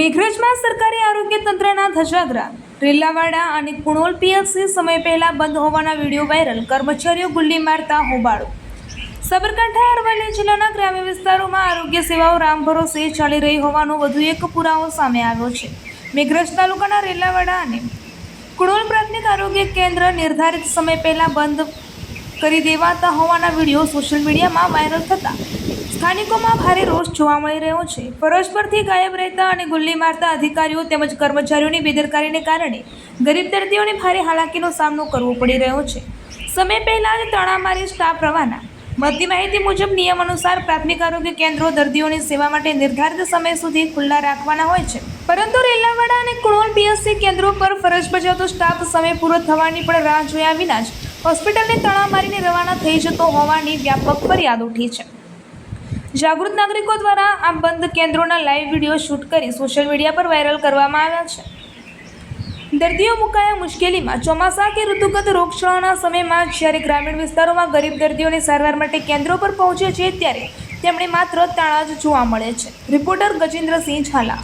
મેઘરજમાં સરકારી આરોગ્ય તંત્રના ધજાગરા, રેલાવાડા અને કુણોલ પીએચસી સમય પહેલા બંધ હોવાના વિડીયો વાયરલ, કર્મચારીઓ ગુલ્લી મારતા હોબાળો. સાબરકાંઠા અરવલ્લી જિલ્લાના ગ્રામ્ય વિસ્તારોમાં આરોગ્ય સેવાઓ રામભરોસે ચાલી રહી હોવાનો વધુ એક પુરાવો સામે આવ્યો છે. મેઘરજ તાલુકાના રેલાવાડા અને કુણોલ પ્રાથમિક આરોગ્ય કેન્દ્ર નિર્ધારિત સમય પહેલા બંધ કરી દેવાતા હોવાના વિડીયો સોશિયલ મીડિયામાં વાયરલ થતા સ્થાનિકોમાં ભારે રોષ જોવા મળી રહ્યો છે. ફરજ પરથી ગાયબ રહેતા અને ગુલ્લી મારતા અધિકારીઓ તેમજ કર્મચારીઓની બેદરકારીને કારણે ગરીબ દર્દીઓને ભારે હાલાકીનો સામનો કરવો પડી રહ્યો છે. સમય પહેલા જ તણામારી સ્ટાફ રવાના. મળતી માહિતી મુજબ નિયમ અનુસાર પ્રાથમિક આરોગ્ય કેન્દ્રો દર્દીઓની સેવા માટે નિર્ધારિત સમય સુધી ખુલ્લા રાખવાના હોય છે, પરંતુ રેલાવાડા અને કુણોલ પીએચસી કેન્દ્રો પર ફરજ બજાવતો સ્ટાફ સમય પૂરો થવાની પણ રાહ જોયા વિના જ હોસ્પિટલને તણા મારીને રવાના થઈ જતો હોવાની વ્યાપક ફરિયાદ ઉઠી છે. જાગૃત નાગરિકો દ્વારા આ બંધ કેન્દ્રોના લાઈવ વિડીયો શૂટ કરી સોશિયલ મીડિયા પર વાયરલ કરવામાં આવ્યા છે. દર્દીઓ મુકાયા મુશ્કેલીમાં. ચોમાસા કે ઋતુગત રોગચાળાના સમયમાં જ્યારે ગ્રામીણ વિસ્તારોમાં ગરીબ દર્દીઓની સારવાર માટે કેન્દ્રો પર પહોંચે છે, ત્યારે તેમણે માત્ર તાળા જ જોવા મળે છે. રિપોર્ટર ગજેન્દ્રસિંહ ઝાલા.